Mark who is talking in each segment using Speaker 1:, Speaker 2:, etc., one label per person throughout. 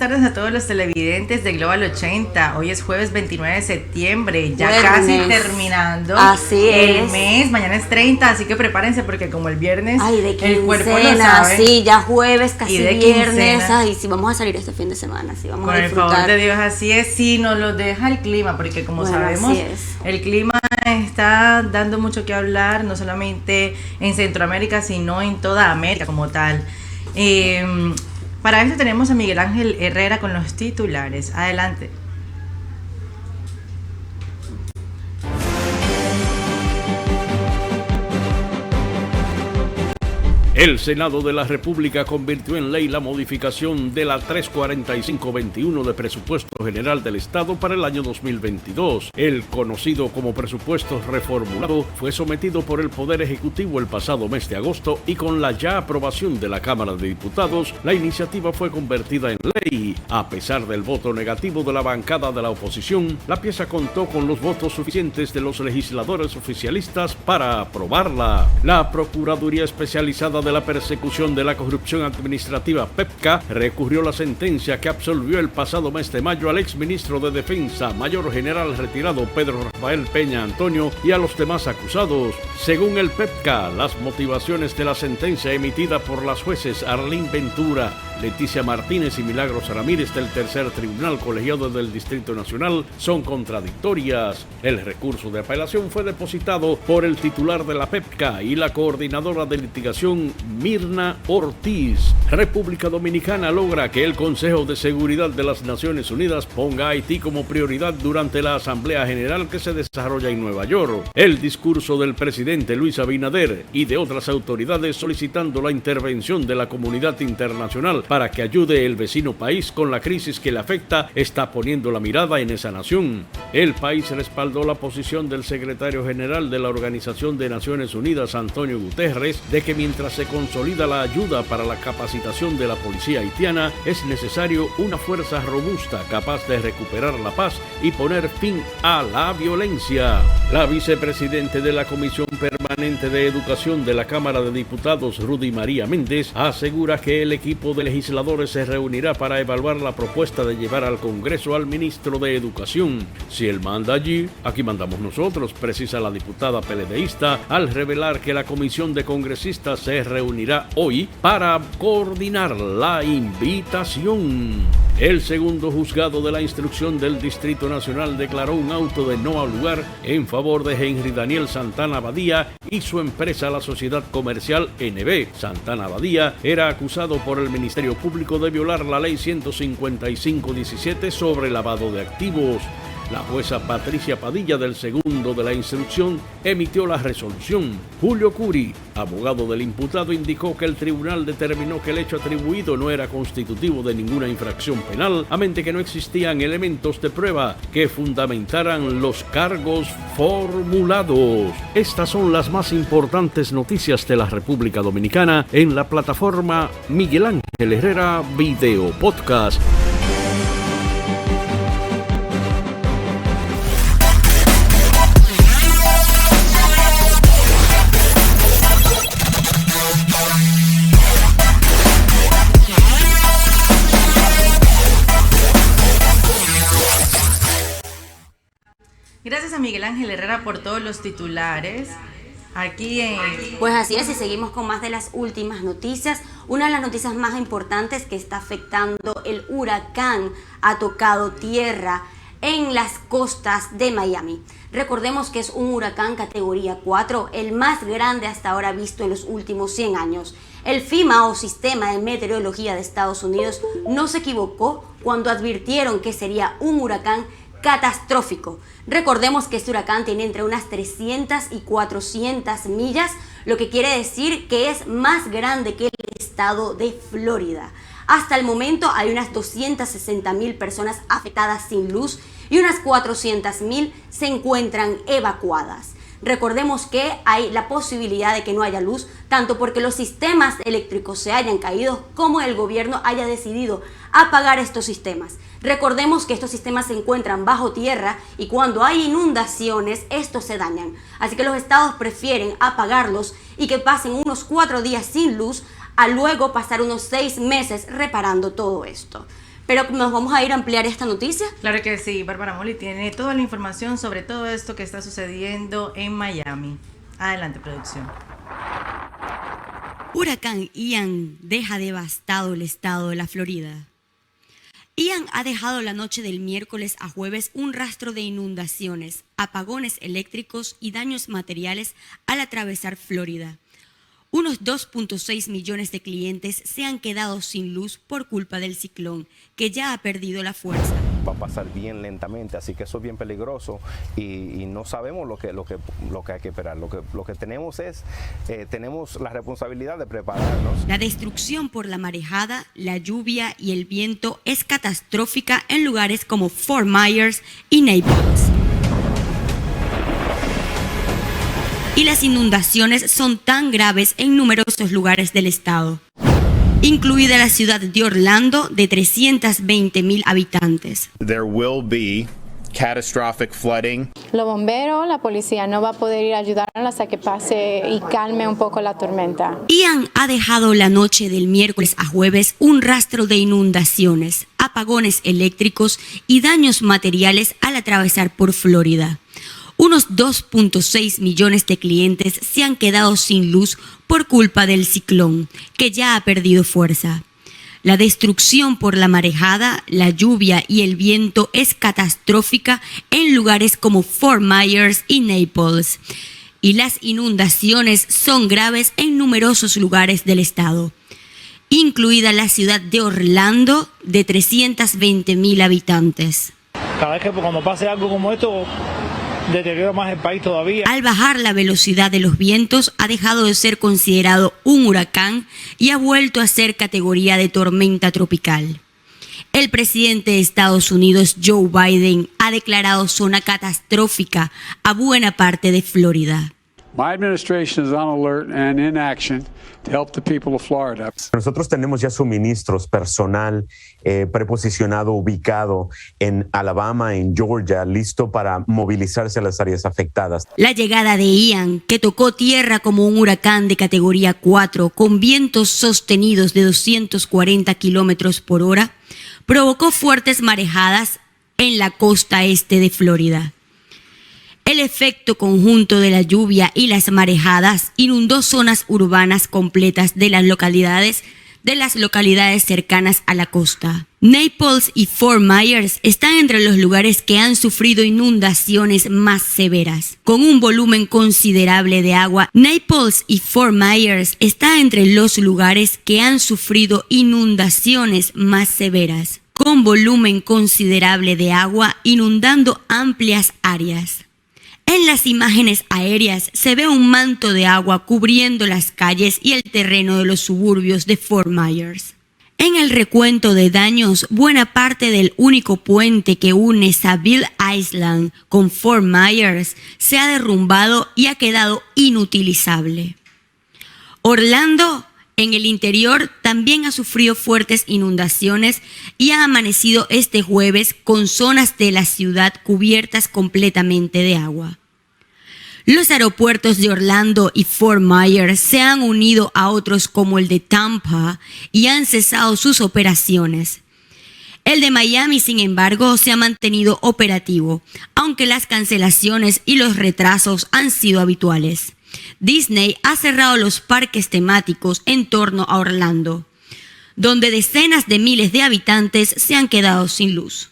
Speaker 1: tardes a todos los televidentes de Global 80. Hoy es jueves 29 de septiembre, ya
Speaker 2: Viernes.
Speaker 1: casi terminando
Speaker 2: Así
Speaker 1: el
Speaker 2: es.
Speaker 1: mes. Mañana es 30, así que prepárense porque como el viernes el cuerpo lo
Speaker 2: quincena,
Speaker 1: sabe.
Speaker 2: sí, ya jueves, casi
Speaker 1: Y de
Speaker 2: viernes.
Speaker 1: quincena.
Speaker 2: Ay, sí, vamos a salir este fin de semana, sí, vamos
Speaker 1: Con
Speaker 2: a
Speaker 1: el
Speaker 2: disfrutar.
Speaker 1: favor de Dios, así es. Sí, nos lo deja el clima, porque como
Speaker 2: Bueno,
Speaker 1: sabemos,
Speaker 2: así es.
Speaker 1: el clima está dando mucho que hablar, no solamente en Centroamérica, sino en toda América como tal. Para eso tenemos a Miguel Ángel Herrera con los titulares. Adelante.
Speaker 3: El Senado de la República convirtió en ley la modificación de la 345-21 de Presupuesto General del Estado para el año 2022. El conocido como presupuesto reformulado fue sometido por el Poder Ejecutivo el pasado mes de agosto y con la ya aprobación de la Cámara de Diputados, la iniciativa fue convertida en ley. A pesar del voto negativo de la bancada de la oposición, la pieza contó con los votos suficientes de los legisladores oficialistas para aprobarla. La Procuraduría Especializada de la Persecución de la Corrupción Administrativa, PEPCA, recurrió la sentencia que absolvió el pasado mes de mayo al exministro de Defensa, mayor general retirado Pedro Rafael Peña Antonio, y a los demás acusados. Según el PEPCA, las motivaciones de la sentencia emitida por las jueces Arlín Ventura, Leticia Martínez y Milagros Ramírez del Tercer Tribunal Colegiado del Distrito Nacional son contradictorias. El recurso de apelación fue depositado por el titular de la PEPCA y la coordinadora de litigación Mirna Ortiz. República Dominicana logra que el Consejo de Seguridad de las Naciones Unidas ponga a Haití como prioridad durante la Asamblea General que se desarrolla en Nueva York. El discurso del presidente Luis Abinader y de otras autoridades solicitando la intervención de la comunidad internacional para que ayude el vecino país con la crisis que le afecta está poniendo la mirada en esa nación. El país respaldó la posición del secretario general de la Organización de Naciones Unidas, Antonio Guterres, de que mientras se consolida la ayuda para la capacitación de la policía haitiana, es necesario una fuerza robusta capaz de recuperar la paz y poner fin a la violencia. La vicepresidente de la Comisión Permanente de Educación de la Cámara de Diputados, Rudy María Méndez, asegura que el equipo de legisladores se reunirá para evaluar la propuesta de llevar al Congreso al ministro de Educación. Si él manda allí, aquí mandamos nosotros, precisa la diputada PLDista, al revelar que la comisión de congresistas se reunirá hoy para coordinar la invitación. El segundo juzgado de la instrucción del Distrito Nacional declaró un auto de no al lugar en favor de Henry Daniel Santana Badía y su empresa, la sociedad comercial NB. Santana Badía era acusado por el Ministerio Público de violar la ley 155-17 sobre lavado de activos. La jueza Patricia Padilla del segundo de la instrucción emitió la resolución. Julio Curi, abogado del imputado, indicó que el tribunal determinó que el hecho atribuido no era constitutivo de ninguna infracción penal, a mente que no existían elementos de prueba que fundamentaran los cargos formulados. Estas son las más importantes noticias de la República Dominicana en la plataforma Miguel Ángel Herrera Video Podcast.
Speaker 1: Gracias a Miguel Ángel Herrera por todos los titulares.
Speaker 2: Pues así es, y seguimos con más de las últimas noticias. Una de las noticias más importantes que está afectando el huracán ha tocado tierra en las costas de Miami. Recordemos que es un huracán categoría 4, el más grande hasta ahora visto en los últimos 100 años. El FEMA, o Sistema de Meteorología de Estados Unidos, no se equivocó cuando advirtieron que sería un huracán catastrófico. Recordemos que este huracán tiene entre unas 300 y 400 millas, lo que quiere decir que es más grande que el estado de Florida. Hasta el momento hay unas 260,000 personas afectadas sin luz y unas 400,000 se encuentran evacuadas. Recordemos que hay la posibilidad de que no haya luz, tanto porque los sistemas eléctricos se hayan caído como el gobierno haya decidido apagar estos sistemas. Recordemos que estos sistemas se encuentran bajo tierra y cuando hay inundaciones, estos se dañan. Así que los estados prefieren apagarlos y que pasen unos 4 días sin luz a luego pasar unos 6 meses reparando todo esto. Pero nos vamos a ir a ampliar esta noticia.
Speaker 1: Claro que sí, Bárbara Moli tiene toda la información sobre todo esto que está sucediendo en Miami. Adelante, producción.
Speaker 2: Huracán Ian deja devastado el estado de la Florida. Ian ha dejado la noche del miércoles a jueves un rastro de inundaciones, apagones eléctricos y daños materiales al atravesar Florida. Unos 2.6 millones de clientes se han quedado sin luz por culpa del ciclón, que ya ha perdido la fuerza.
Speaker 4: Va a pasar bien lentamente, así que eso es bien peligroso y no sabemos lo que hay que esperar. Lo que tenemos es, tenemos la responsabilidad de prepararnos.
Speaker 2: La destrucción por la marejada, la lluvia y el viento es catastrófica en lugares como Fort Myers y Naples. Y las inundaciones son tan graves en numerosos lugares del estado, incluida la ciudad de Orlando de 320,000 habitantes.
Speaker 5: There will be catastrophic flooding.
Speaker 6: Los bomberos, la policía no va a poder ir a ayudarnos hasta que pase y calme un poco la tormenta.
Speaker 2: Ian ha dejado la noche del miércoles a jueves un rastro de inundaciones, apagones eléctricos y daños materiales al atravesar por Florida. Unos 2.6 millones de clientes se han quedado sin luz por culpa del ciclón, que ya ha perdido fuerza. La destrucción por la marejada, la lluvia y el viento es catastrófica en lugares como Fort Myers y Naples. Y las inundaciones son graves en numerosos lugares del estado, incluida la ciudad de Orlando de 320,000 habitantes.
Speaker 7: Cada vez que cuando pase algo como esto, deteriora más el país todavía.
Speaker 2: Al bajar la velocidad de los vientos, ha dejado de ser considerado un huracán y ha vuelto a ser categoría de tormenta tropical. El presidente de Estados Unidos, Joe Biden, ha declarado zona catastrófica a buena parte de Florida.
Speaker 8: My administration is on alert and in action to help the people of Florida.
Speaker 9: Nosotros tenemos ya suministros, personal preposicionado, ubicado en Alabama, en Georgia, listo para movilizarse a las áreas afectadas.
Speaker 2: La llegada de Ian, que tocó tierra como un huracán de categoría 4 con vientos sostenidos de 240 kilómetros por hora, provocó fuertes marejadas en la costa este de Florida. El efecto conjunto de la lluvia y las marejadas inundó zonas urbanas completas de las localidades cercanas a la costa. Naples y Fort Myers están entre los lugares que han sufrido inundaciones más severas. Con un volumen considerable de agua, Naples y Fort Myers están entre los lugares que han sufrido inundaciones más severas, con volumen considerable de agua inundando amplias áreas. En las imágenes aéreas se ve un manto de agua cubriendo las calles y el terreno de los suburbios de Fort Myers. En el recuento de daños, buena parte del único puente que une Saville Island con Fort Myers se ha derrumbado y ha quedado inutilizable. Orlando, en el interior, también ha sufrido fuertes inundaciones y ha amanecido este jueves con zonas de la ciudad cubiertas completamente de agua. Los aeropuertos de Orlando y Fort Myers se han unido a otros como el de Tampa y han cesado sus operaciones. El de Miami, sin embargo, se ha mantenido operativo, aunque las cancelaciones y los retrasos han sido habituales. Disney ha cerrado los parques temáticos en torno a Orlando, donde decenas de miles de habitantes se han quedado sin luz.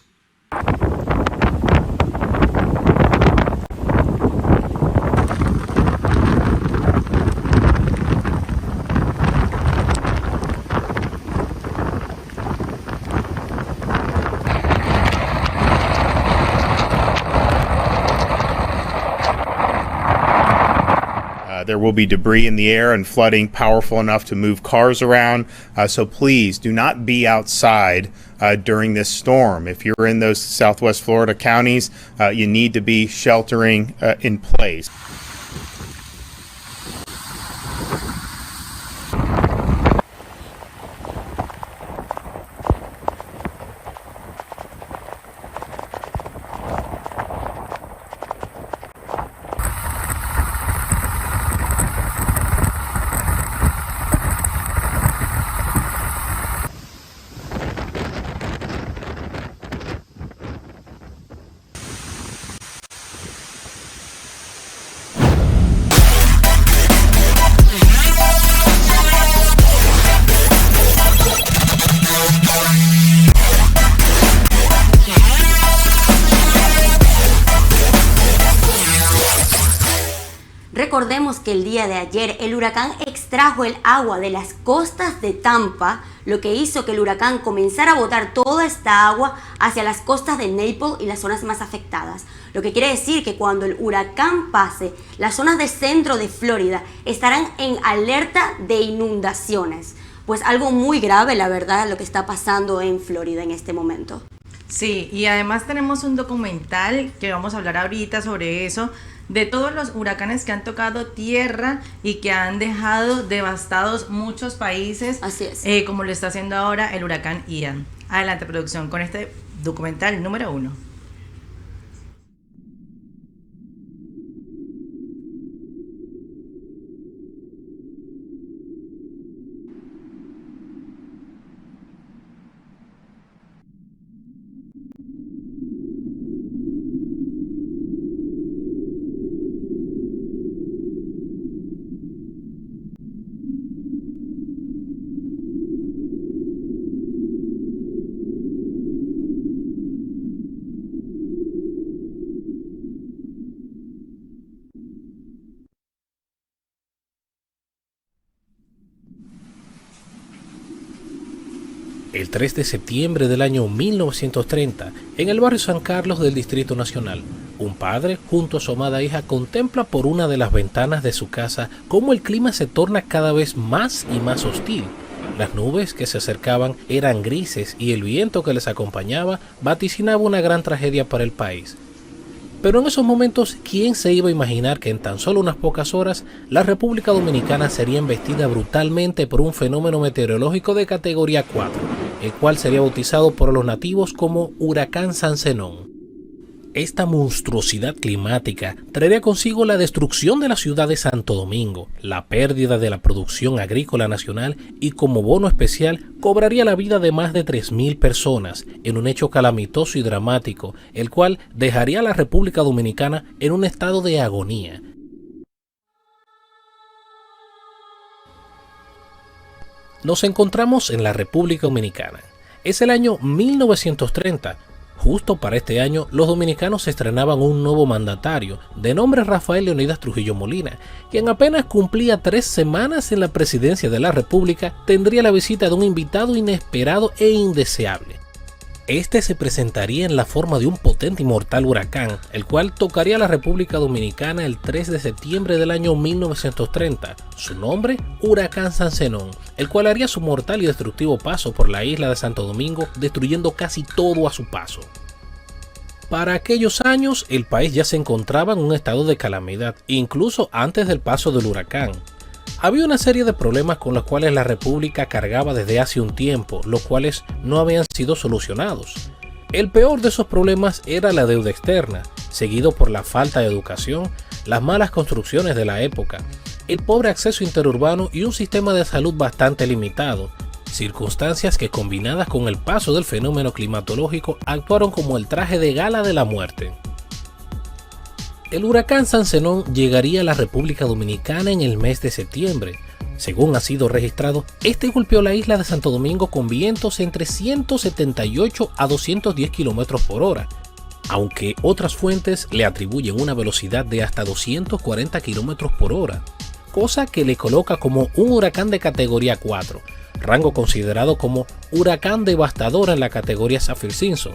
Speaker 5: There will be debris in the air and flooding powerful enough to move cars around. So please do not be outside during this storm. If you're in those Southwest Florida counties, you need to be sheltering in place.
Speaker 2: Recordemos que el día de ayer el huracán extrajo el agua de las costas de Tampa, lo que hizo que el huracán comenzara a botar toda esta agua hacia las costas de Naples y las zonas más afectadas. Lo que quiere decir que cuando el huracán pase, las zonas del centro de Florida estarán en alerta de inundaciones. Pues algo muy grave, la verdad, lo que está pasando en Florida en este momento.
Speaker 1: Sí, y además tenemos un documental que vamos a hablar ahorita sobre eso, de todos los huracanes que han tocado tierra y que han dejado devastados muchos países.
Speaker 2: Así es.
Speaker 1: Como lo está haciendo ahora el huracán Ian. Adelante, producción, con este documental número 1.
Speaker 10: El 3 de septiembre del año 1930, en el barrio San Carlos del Distrito Nacional, un padre junto a su amada hija contempla por una de las ventanas de su casa cómo el clima se torna cada vez más y más hostil. Las nubes que se acercaban eran grises y el viento que les acompañaba vaticinaba una gran tragedia para el país. Pero en esos momentos, ¿quién se iba a imaginar que en tan solo unas pocas horas la República Dominicana sería embestida brutalmente por un fenómeno meteorológico de categoría 4, el cual sería bautizado por los nativos como Huracán San Zenón? Esta monstruosidad climática traería consigo la destrucción de la ciudad de Santo Domingo, la pérdida de la producción agrícola nacional y como bono especial cobraría la vida de más de 3.000 personas en un hecho calamitoso y dramático, el cual dejaría a la República Dominicana en un estado de agonía. Nos encontramos en la República Dominicana. Es el año 1930. Justo para este año, los dominicanos estrenaban un nuevo mandatario, de nombre Rafael Leonidas Trujillo Molina, quien apenas cumplía 3 semanas en la presidencia de la República, tendría la visita de un invitado inesperado e indeseable. Este se presentaría en la forma de un potente y mortal huracán, el cual tocaría a la República Dominicana el 3 de septiembre del año 1930. Su nombre, Huracán San Zenón, el cual haría su mortal y destructivo paso por la isla de Santo Domingo, destruyendo casi todo a su paso. Para aquellos años, el país ya se encontraba en un estado de calamidad, incluso antes del paso del huracán. Había una serie de problemas con los cuales la República cargaba desde hace un tiempo, los cuales no habían sido solucionados. El peor de esos problemas era la deuda externa, seguido por la falta de educación, las malas construcciones de la época, el pobre acceso interurbano y un sistema de salud bastante limitado, circunstancias que combinadas con el paso del fenómeno climatológico actuaron como el traje de gala de la muerte. El huracán San Zenón llegaría a la República Dominicana en el mes de septiembre. Según ha sido registrado, este golpeó la isla de Santo Domingo con vientos entre 178 a 210 km por hora, aunque otras fuentes le atribuyen una velocidad de hasta 240 km por hora, cosa que le coloca como un huracán de categoría 4, rango considerado como huracán devastador en la categoría Saffir-Simpson.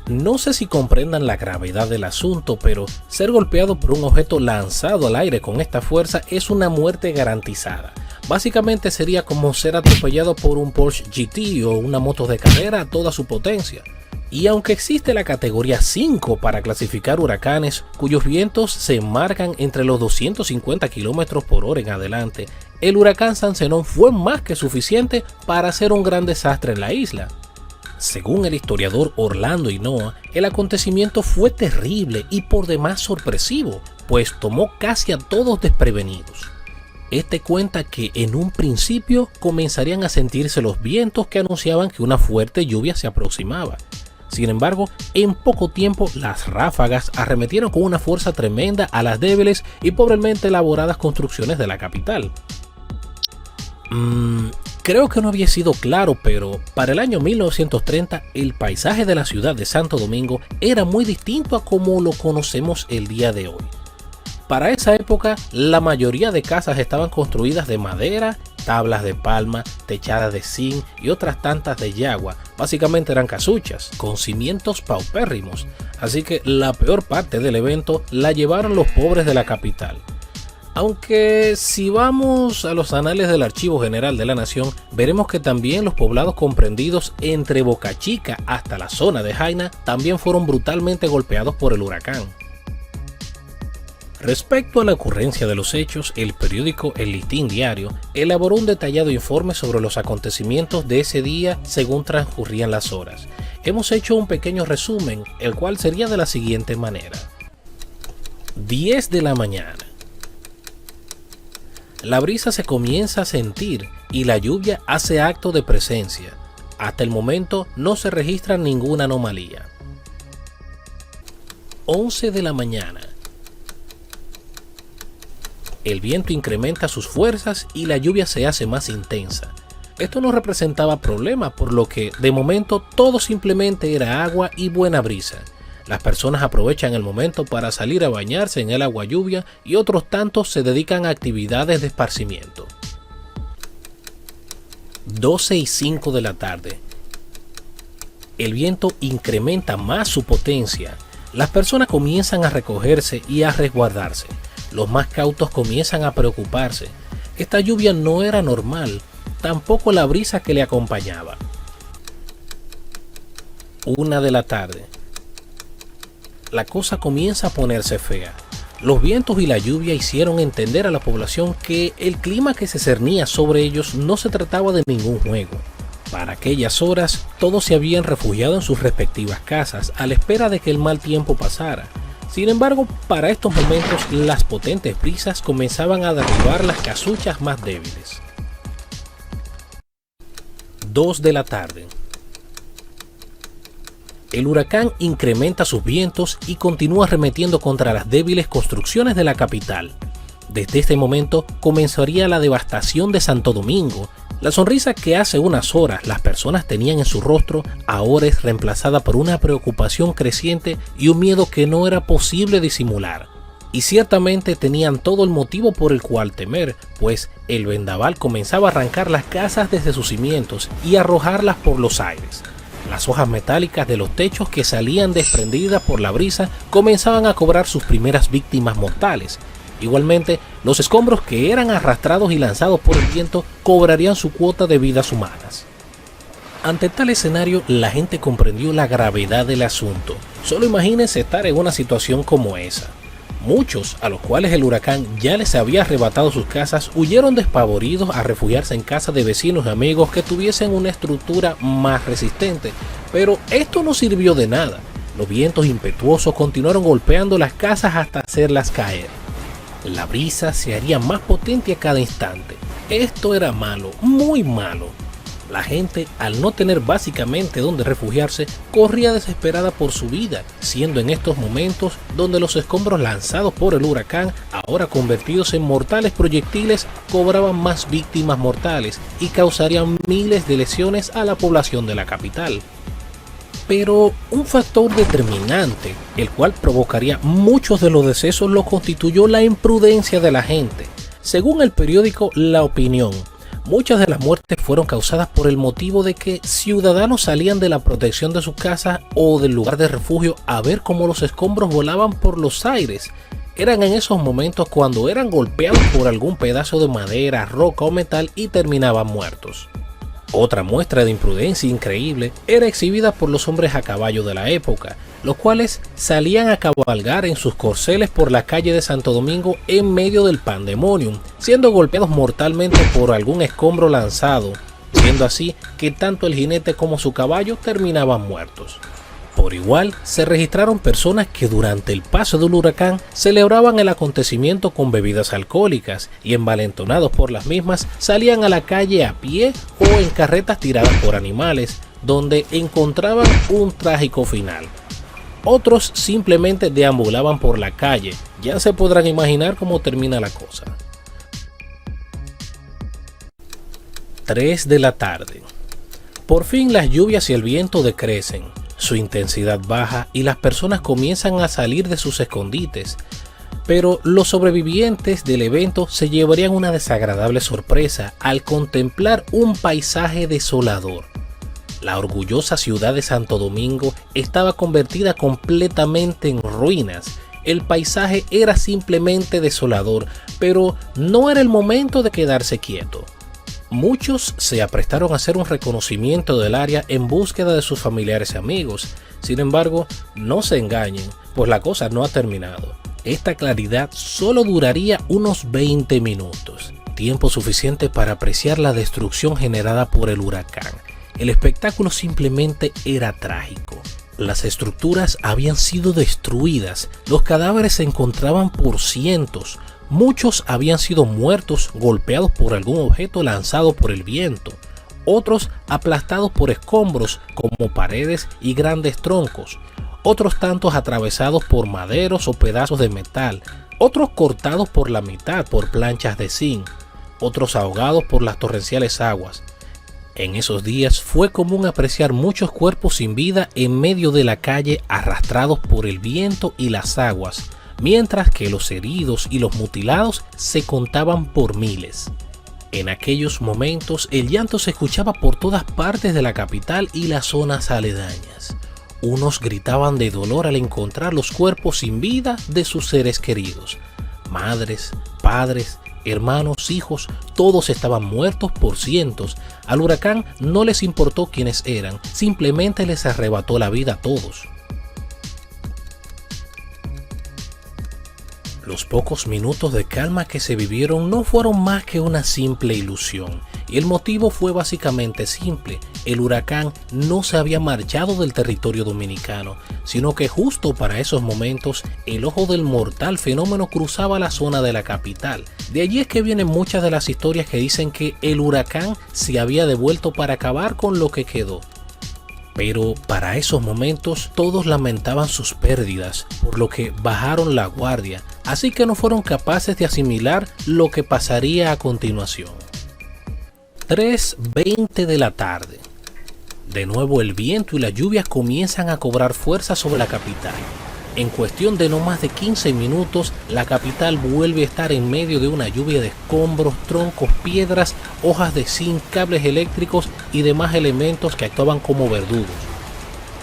Speaker 10: No sé si comprendan la gravedad del asunto, pero ser golpeado por un objeto lanzado al aire con esta fuerza es una muerte garantizada. Básicamente sería como ser atropellado por un Porsche GT o una moto de carrera a toda su potencia. Y aunque existe la categoría 5 para clasificar huracanes, cuyos vientos se marcan entre los 250 km por hora en adelante, el huracán San Zenón fue más que suficiente para hacer un gran desastre en la isla. Según el historiador Orlando Hinoa, el acontecimiento fue terrible y por demás sorpresivo, pues tomó casi a todos desprevenidos. Este cuenta que en un principio comenzarían a sentirse los vientos que anunciaban que una fuerte lluvia se aproximaba. Sin embargo, en poco tiempo las ráfagas arremetieron con una fuerza tremenda a las débiles y pobremente elaboradas construcciones de la capital. Creo que no había sido claro, pero para el año 1930 el paisaje de la ciudad de Santo Domingo era muy distinto a como lo conocemos el día de hoy. Para esa época, la mayoría de casas estaban construidas de madera, tablas de palma, techadas de zinc y otras tantas de yagua. Básicamente eran casuchas, con cimientos paupérrimos. Así que la peor parte del evento la llevaron los pobres de la capital. Aunque si vamos a los anales del Archivo General de la Nación, veremos que también los poblados comprendidos entre Boca Chica hasta la zona de Jaina también fueron brutalmente golpeados por el huracán. Respecto a la ocurrencia de los hechos, el periódico El Listín Diario elaboró un detallado informe sobre los acontecimientos de ese día según transcurrían las horas. Hemos hecho un pequeño resumen, el cual sería de la siguiente manera. 10 de la mañana. La brisa se comienza a sentir y la lluvia hace acto de presencia. Hasta el momento no se registra ninguna anomalía. 11 de la mañana. El viento incrementa sus fuerzas y la lluvia se hace más intensa. Esto no representaba problema, por lo que de momento todo simplemente era agua y buena brisa. Las personas aprovechan el momento para salir a bañarse en el agua lluvia y otros tantos se dedican a actividades de esparcimiento. 12:05 de la tarde. El viento incrementa más su potencia. Las personas comienzan a recogerse y a resguardarse. Los más cautos comienzan a preocuparse. Esta lluvia no era normal, tampoco la brisa que le acompañaba. 1 de la tarde. La cosa comienza a ponerse fea. Los vientos y la lluvia hicieron entender a la población que el clima que se cernía sobre ellos no se trataba de ningún juego. Para aquellas horas, todos se habían refugiado en sus respectivas casas a la espera de que el mal tiempo pasara. Sin embargo, para estos momentos, las potentes brisas comenzaban a derribar las casuchas más débiles. 2 de la tarde. El huracán incrementa sus vientos y continúa arremetiendo contra las débiles construcciones de la capital. Desde este momento comenzaría la devastación de Santo Domingo. La sonrisa que hace unas horas las personas tenían en su rostro ahora es reemplazada por una preocupación creciente y un miedo que no era posible disimular. Y ciertamente tenían todo el motivo por el cual temer, pues el vendaval comenzaba a arrancar las casas desde sus cimientos y arrojarlas por los aires. Las hojas metálicas de los techos que salían desprendidas por la brisa comenzaban a cobrar sus primeras víctimas mortales. Igualmente, los escombros que eran arrastrados y lanzados por el viento cobrarían su cuota de vidas humanas. Ante tal escenario, la gente comprendió la gravedad del asunto. Solo imagínense estar en una situación como esa. Muchos, a los cuales el huracán ya les había arrebatado sus casas, huyeron despavoridos a refugiarse en casa de vecinos y amigos que tuviesen una estructura más resistente. Pero esto no sirvió de nada. Los vientos impetuosos continuaron golpeando las casas hasta hacerlas caer. La brisa se haría más potente a cada instante. Esto era malo, muy malo. La gente, al no tener básicamente donde refugiarse, corría desesperada por su vida, siendo en estos momentos donde los escombros lanzados por el huracán, ahora convertidos en mortales proyectiles, cobraban más víctimas mortales y causarían miles de lesiones a la población de la capital. Pero un factor determinante, el cual provocaría muchos de los decesos, lo constituyó la imprudencia de la gente. Según el periódico La Opinión, muchas de las muertes fueron causadas por el motivo de que ciudadanos salían de la protección de su casa o del lugar de refugio a ver cómo los escombros volaban por los aires. Eran en esos momentos cuando eran golpeados por algún pedazo de madera, roca o metal y terminaban muertos. Otra muestra de imprudencia increíble era exhibida por los hombres a caballo de la época, los cuales salían a cabalgar en sus corceles por la calle de Santo Domingo en medio del pandemonium, siendo golpeados mortalmente por algún escombro lanzado, siendo así que tanto el jinete como su caballo terminaban muertos. Por igual, se registraron personas que durante el paso del huracán celebraban el acontecimiento con bebidas alcohólicas y envalentonados por las mismas salían a la calle a pie o en carretas tiradas por animales, donde encontraban un trágico final. Otros simplemente deambulaban por la calle, ya se podrán imaginar cómo termina la cosa. 3 de la tarde. Por fin las lluvias y el viento decrecen. Su intensidad baja y las personas comienzan a salir de sus escondites. Pero los sobrevivientes del evento se llevarían una desagradable sorpresa al contemplar un paisaje desolador. La orgullosa ciudad de Santo Domingo estaba convertida completamente en ruinas. El paisaje era simplemente desolador, pero no era el momento de quedarse quieto. Muchos se aprestaron a hacer un reconocimiento del área en búsqueda de sus familiares y amigos. Sin embargo, no se engañen, pues la cosa no ha terminado. Esta claridad solo duraría unos 20 minutos, tiempo suficiente para apreciar la destrucción generada por el huracán. El espectáculo simplemente era trágico. Las estructuras habían sido destruidas, los cadáveres se encontraban por cientos, muchos habían sido muertos golpeados por algún objeto lanzado por el viento, otros aplastados por escombros como paredes y grandes troncos, otros tantos atravesados por maderos o pedazos de metal, otros cortados por la mitad por planchas de zinc, otros ahogados por las torrenciales aguas. En esos días fue común apreciar muchos cuerpos sin vida en medio de la calle arrastrados por el viento y las aguas, mientras que los heridos y los mutilados se contaban por miles. En aquellos momentos el llanto se escuchaba por todas partes de la capital y las zonas aledañas. Unos gritaban de dolor al encontrar los cuerpos sin vida de sus seres queridos. Madres, padres, hermanos, hijos, todos estaban muertos por cientos. Al huracán no les importó quiénes eran, simplemente les arrebató la vida a todos. Los pocos minutos de calma que se vivieron no fueron más que una simple ilusión, y el motivo fue básicamente simple. El huracán no se había marchado del territorio dominicano, sino que justo para esos momentos el ojo del mortal fenómeno cruzaba la zona de la capital. De allí es que vienen muchas de las historias que dicen que el huracán se había devuelto para acabar con lo que quedó. Pero para esos momentos todos lamentaban sus pérdidas, por lo que bajaron la guardia, así que no fueron capaces de asimilar lo que pasaría a continuación. 3:20 de la tarde. De nuevo el viento y las lluvias comienzan a cobrar fuerza sobre la capital. En cuestión de no más de 15 minutos, la capital vuelve a estar en medio de una lluvia de escombros, troncos, piedras, hojas de zinc, cables eléctricos y demás elementos que actuaban como verdugos.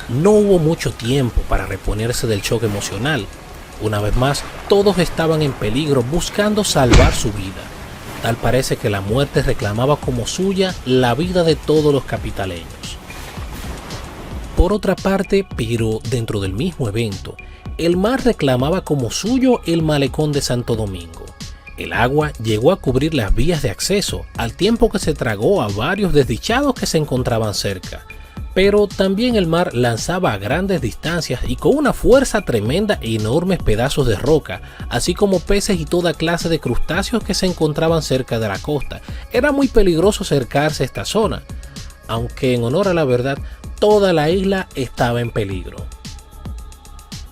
Speaker 10: No hubo mucho tiempo para reponerse del choque emocional. Una vez más, todos estaban en peligro buscando salvar su vida. Tal parece que la muerte reclamaba como suya la vida de todos los capitaleños. Por otra parte, pero dentro del mismo evento, el mar reclamaba como suyo el malecón de Santo Domingo. El agua llegó a cubrir las vías de acceso, al tiempo que se tragó a varios desdichados que se encontraban cerca. Pero también el mar lanzaba a grandes distancias y con una fuerza tremenda enormes pedazos de roca, así como peces y toda clase de crustáceos que se encontraban cerca de la costa. Era muy peligroso acercarse a esta zona, aunque en honor a la verdad, toda la isla estaba en peligro.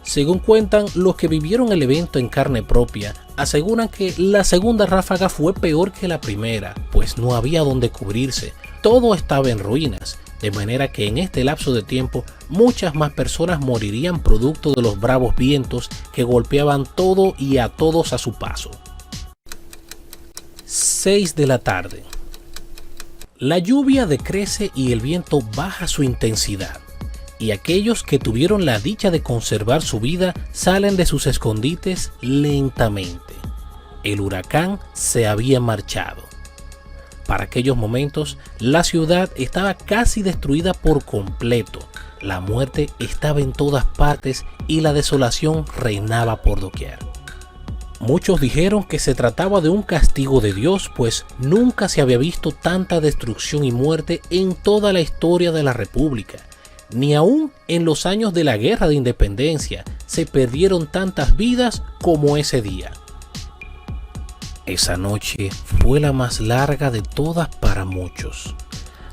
Speaker 10: Según cuentan, los que vivieron el evento en carne propia aseguran que la segunda ráfaga fue peor que la primera, pues no había donde cubrirse, todo estaba en ruinas, de manera que en este lapso de tiempo muchas más personas morirían producto de los bravos vientos que golpeaban todo y a todos a su paso. 6 de la tarde. La lluvia decrece y el viento baja su intensidad, y aquellos que tuvieron la dicha de conservar su vida salen de sus escondites lentamente. El huracán se había marchado. Para aquellos momentos, la ciudad estaba casi destruida por completo. La muerte estaba en todas partes y la desolación reinaba por doquier. Muchos dijeron que se trataba de un castigo de Dios, pues nunca se había visto tanta destrucción y muerte en toda la historia de la República. Ni aún en los años de la Guerra de Independencia se perdieron tantas vidas como ese día. Esa noche fue la más larga de todas para muchos.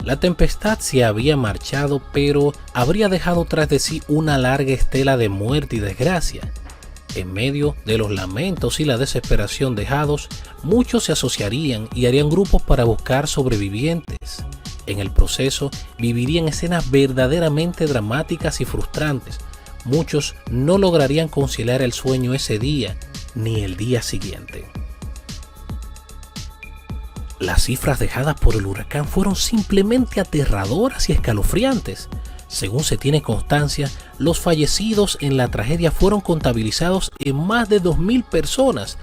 Speaker 10: La tempestad se había marchado, pero habría dejado tras de sí una larga estela de muerte y desgracia. En medio de los lamentos y la desesperación dejados, muchos se asociarían y harían grupos para buscar sobrevivientes. En el proceso vivirían escenas verdaderamente dramáticas y frustrantes. Muchos no lograrían conciliar el sueño ese día ni el día siguiente. Las cifras dejadas por el huracán fueron simplemente aterradoras y escalofriantes. Según se tiene constancia, los fallecidos en la tragedia fueron contabilizados en más de 2.000 personas,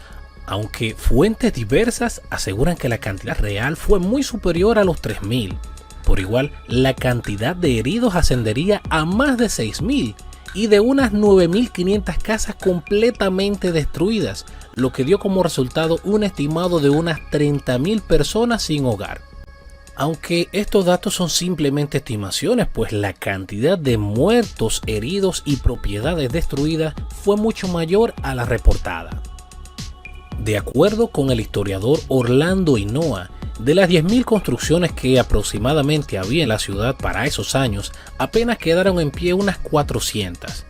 Speaker 10: aunque fuentes diversas aseguran que la cantidad real fue muy superior a los 3.000. Por igual, la cantidad de heridos ascendería a más de 6.000 y de unas 9.500 casas completamente destruidas, lo que dio como resultado un estimado de unas 30.000 personas sin hogar. Aunque estos datos son simplemente estimaciones, pues la cantidad de muertos, heridos y propiedades destruidas fue mucho mayor a la reportada. De acuerdo con el historiador Orlando Hinoa, de las 10.000 construcciones que aproximadamente había en la ciudad para esos años, apenas quedaron en pie unas 400.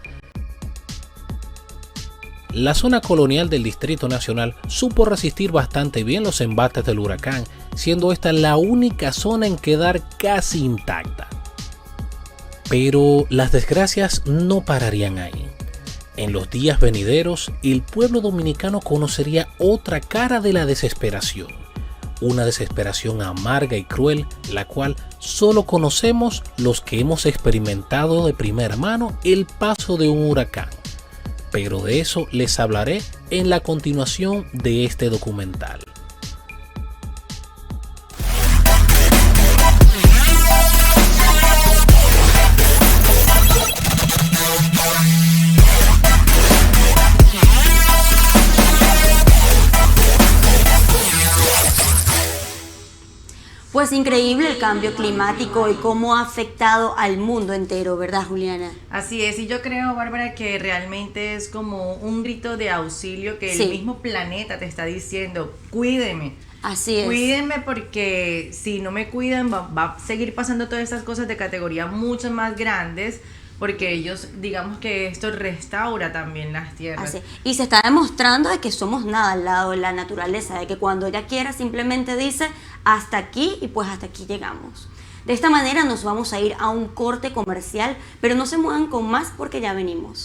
Speaker 10: La zona colonial del Distrito Nacional supo resistir bastante bien los embates del huracán, siendo esta la única zona en quedar casi intacta. Pero las desgracias no pararían ahí. En los días venideros, el pueblo dominicano conocería otra cara de la desesperación. Una desesperación amarga y cruel, la cual solo conocemos los que hemos experimentado de primera mano el paso de un huracán. Pero de eso les hablaré en la continuación de este documental.
Speaker 2: Pues increíble el cambio climático y cómo ha afectado al mundo entero, ¿verdad, Juliana?
Speaker 1: Así es, y yo creo, Bárbara, que realmente es como un grito de auxilio que el mismo planeta te está diciendo, cuídeme.
Speaker 2: Así es.
Speaker 1: Cuídenme porque si no me cuidan va a seguir pasando todas estas cosas de categoría mucho más grandes, porque ellos, digamos que esto restaura también las tierras.
Speaker 2: Así. Y se está demostrando de que somos nada al lado de la naturaleza, de que cuando ella quiera simplemente dice hasta aquí y pues hasta aquí llegamos. De esta manera nos vamos a ir a un corte comercial, pero no se muevan con más porque ya venimos.